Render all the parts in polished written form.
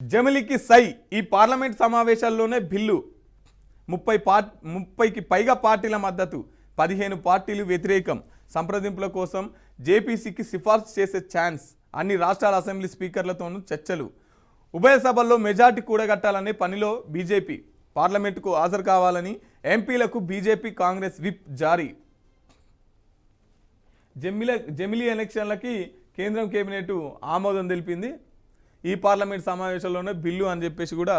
జమిలికి సై ఈ parliament సమావేశాల్లోనే bill 30కి పైగా పార్టీల మద్దతు 15 పార్టీలు వ్యతిరేకం సంప్రదింపుల కోసం జేపీసీకి సిఫార్సు చేసే ఛాన్స్ అన్ని రాష్ట్రాల అసెంబ్లీ స్పీకర్లతోనూ చర్చలు ఉభయ సభల్లో మెజార్టీ కూడగట్టాలనే పనిలో బీజేపీ పార్లమెంటుకు హాజరు కావాలని ఎంపీలకు బీజేపీ కాంగ్రెస్ విప్ జారీ జమిలీ ఎలక్షన్లకి కేంద్రం కేబినెట్ ఆమోదం తెలిపింది ఈ పార్లమెంట్ సమావేశంలోనే బిల్లు అని చెప్పేసి కూడా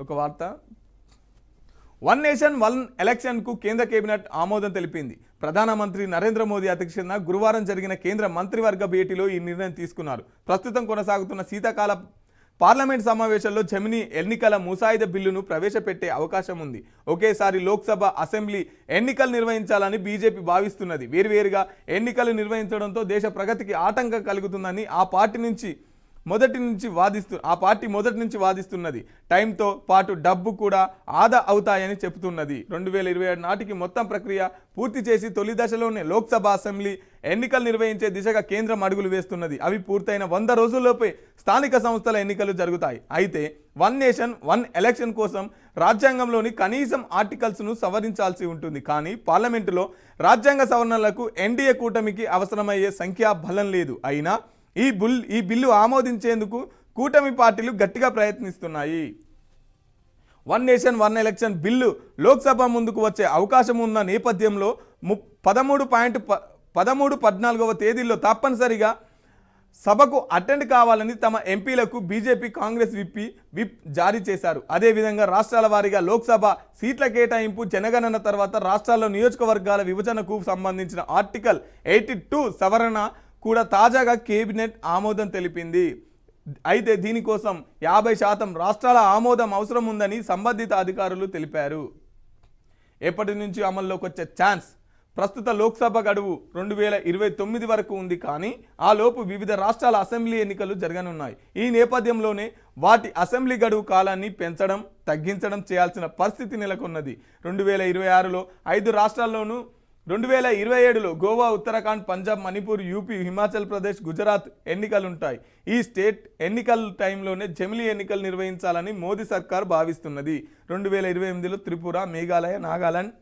ఒక వార్త వన్ నేషన్ వన్ ఎలక్షన్కు కేంద్ర కేబినెట్ ఆమోదం తెలిపింది ప్రధానమంత్రి నరేంద్ర మోదీ అధ్యక్షతన గురువారం జరిగిన కేంద్ర మంత్రివర్గ భేటీలో ఈ నిర్ణయం తీసుకున్నారు ప్రస్తుతం కొనసాగుతున్న శీతాకాల పార్లమెంట్ సమావేశంలో జమిలీ ఎన్నికల ముసాయిదా బిల్లును ప్రవేశపెట్టే అవకాశం ఉంది ఒకేసారి లోక్సభ అసెంబ్లీ ఎన్నికలు నిర్వహించాలని బీజేపీ భావిస్తున్నది వేర్వేరుగా ఎన్నికలు నిర్వహించడంతో దేశ ప్రగతికి ఆటంకం కలుగుతుందని ఆ పార్టీ మొదటి నుంచి వాదిస్తున్నది టైంతో పాటు డబ్బు కూడా ఆదా అవుతాయని చెబుతున్నది 2027 నాటికి మొత్తం ప్రక్రియ పూర్తి చేసి తొలి దశలోనే లోక్సభ అసెంబ్లీ ఎన్నికలు నిర్వహించే దిశగా కేంద్రం అడుగులు వేస్తున్నది అవి పూర్తయిన 100 రోజుల్లోపే స్థానిక సంస్థల ఎన్నికలు జరుగుతాయి అయితే వన్ నేషన్ వన్ ఎలక్షన్ కోసం రాజ్యాంగంలోని కనీసం ఆర్టికల్స్ను సవరించాల్సి ఉంటుంది కానీ పార్లమెంటులో రాజ్యాంగ సవరణలకు ఎన్డీఏ కూటమికి అవసరమయ్యే సంఖ్యా బలం లేదు అయినా ఈ బిల్లు ఆమోదించేందుకు కూటమి పార్టీలు గట్టిగా ప్రయత్నిస్తున్నాయి one nation one election bill Lok Sabha ముందుకు వచ్చే అవకాశం ఉన్న నేపథ్యంలో 13-14వ తేదీల్లో తప్పనిసరిగా సభకు అటెండ్ కావాలని తమ ఎంపీలకు బీజేపీ కాంగ్రెస్ విప్ జారీ చేశారు అదేవిధంగా రాష్ట్రాల వారీగా లోక్సభ సీట్ల కేటాయింపు జనగణన తర్వాత రాష్ట్రాల్లో నియోజకవర్గాల విభజనకు సంబంధించిన ఆర్టికల్ 82 సవరణ కూడా తాజాగా కేబినెట్ ఆమోదం తెలిపింది అయితే దీనికోసం 50% రాష్ట్రాల ఆమోదం అవసరం ఉందని సంబంధిత అధికారులు తెలిపారు ఎప్పటి నుంచి అమల్లోకి వచ్చే ఛాన్స్ ప్రస్తుత లోక్సభ గడువు 2029 వరకు ఉంది కానీ ఆ లోపు వివిధ రాష్ట్రాల అసెంబ్లీ ఎన్నికలు జరగనున్నాయి ఈ నేపథ్యంలోనే వాటి అసెంబ్లీ గడువు కాలాన్ని పెంచడం తగ్గించడం చేయాల్సిన పరిస్థితి నెలకొన్నది 2026లో 5 రాష్ట్రాల్లోనూ 2027లో గోవా ఉత్తరాఖండ్ పంజాబ్ మణిపూర్ యూపీ హిమాచల్ ప్రదేశ్ గుజరాత్ ఎన్నికలుంటాయి ఈ స్టేట్ ఎన్నికల టైంలోనే జమిలీ ఎన్నికలు నిర్వహించాలని మోదీ సర్కార్ భావిస్తున్నది 2028లో త్రిపుర మేఘాలయ నాగాలాండ్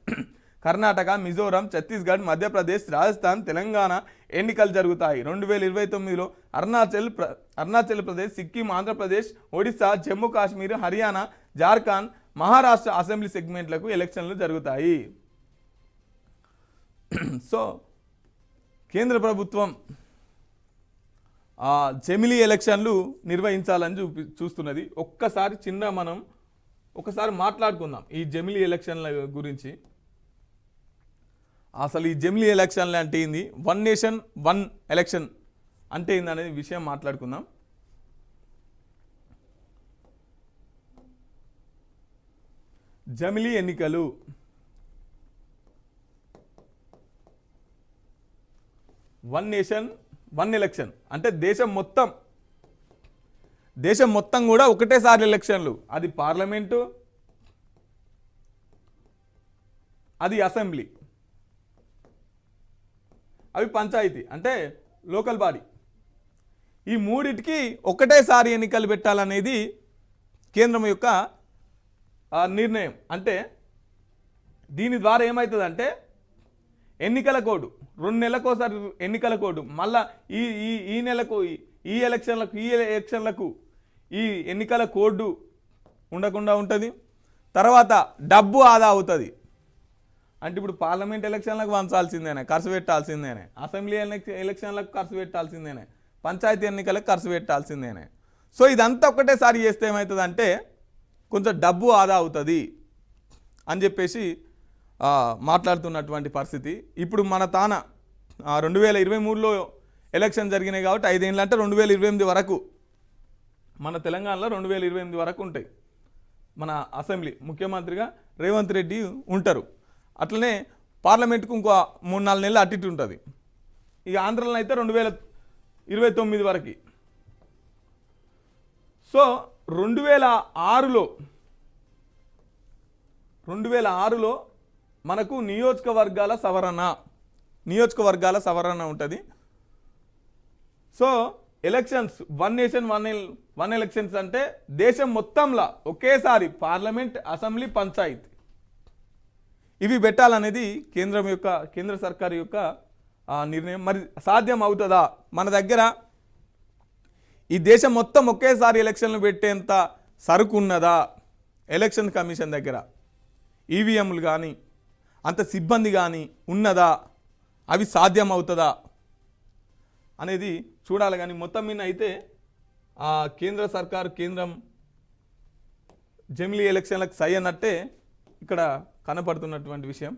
కర్ణాటక మిజోరాం ఛత్తీస్గఢ్ మధ్యప్రదేశ్ రాజస్థాన్ తెలంగాణ ఎన్నికలు జరుగుతాయి 2029లో అరుణాచల్ ప్రదేశ్ సిక్కిం ఆంధ్రప్రదేశ్ ఒడిశా జమ్మూ కాశ్మీర్ హర్యానా జార్ఖండ్ మహారాష్ట్ర అసెంబ్లీ సెగ్మెంట్లకు ఎలక్షన్లు జరుగుతాయి సో కేంద్ర ప్రభుత్వం జమిలీ ఎలక్షన్లు నిర్వహించాలని చూస్తున్నది ఒకసారి మాట్లాడుకుందాం ఈ జమిలీ ఎలక్షన్ల గురించి అసలు ఈ జమిలీ ఎలక్షన్లు అంటే ఏంది వన్ నేషన్ వన్ ఎలక్షన్ అంటే ఏంది అనేది విషయం మాట్లాడుకుందాం జమిలీ ఎన్నికలు వన్ నేషన్ వన్ ఎలక్షన్ అంటే దేశం మొత్తం కూడా ఒకటేసారి ఎలక్షన్లు అది పార్లమెంటు అది అసెంబ్లీ అవి పంచాయతీ అంటే లోకల్ బాడీ ఈ మూడిటికి ఒకటేసారి ఎన్నికలు పెట్టాలనేది కేంద్రం యొక్క నిర్ణయం అంటే దీని ద్వారా ఏమవుతుందంటే ఎన్నికల కోడ్ 2 నెలలకోసారి ఎన్నికల కోడ్ మళ్ళా ఈ నెలకు ఈ ఎలక్షన్లకు ఈ ఎన్నికల కోడ్ ఉండకుండా ఉంటుంది తర్వాత డబ్బు ఆదా అవుతుంది అంటే ఇప్పుడు పార్లమెంట్ ఎలక్షన్లకు వంచాల్సిందేనే ఖర్చు పెట్టాల్సిందేనే అసెంబ్లీ ఎలక్షన్లకు ఖర్చు పెట్టాల్సిందేనే పంచాయతీ ఎన్నికలకు ఖర్చు పెట్టాల్సిందేనే సో ఇదంతా ఒకటేసారి చేస్తే ఏమవుతుందంటే కొంచెం డబ్బు ఆదా అవుతుంది అని చెప్పేసి మాట్లాడుతున్నటువంటి పరిస్థితి ఇప్పుడు మన 2023లో ఎలక్షన్ జరిగినాయి కాబట్టి 5 ఏళ్ళు అంటే 2028 వరకు మన తెలంగాణలో 2028 వరకు ఉంటాయి మన అసెంబ్లీ ముఖ్యమంత్రిగా రేవంత్ రెడ్డి ఉంటారు అట్లనే పార్లమెంట్కు ఇంకో 3-4 నెలలు అటు ఇటు ఉంటుంది ఇక ఆంధ్రలో అయితే 2029 వరకు సో 2006లో మనకు నియోజకవర్గాల సవరణ ఉంటుంది so elections one nation one elections అంటే దేశం మొత్తంలో ఒకేసారి పార్లమెంట్, అసెంబ్లీ, పంచాయత్ ఇవి పెట్టాలనేది కేంద్ర సర్కారు యొక్క నిర్ణయం. మరి సాధ్యం అవుతుందా? మన దగ్గర ఈ దేశం మొత్తం ఒకేసారి ఎలక్షన్లు పెట్టేంత సరుకు ఉన్నదా ఎలక్షన్ కమిషన్ దగ్గర? ఈవీఎంలు కానీ అంత సిబ్బంది కానీ ఉన్నదా? అవి సాధ్యం అవుతుందా అనేది చూడాలి. కానీ మొత్తం మీద అయితే కేంద్ర సర్కారు, కేంద్రం జమిలీ ఎలక్షన్లకు సై అన్నట్టే ఇక్కడ కనపడుతున్నటువంటి విషయం.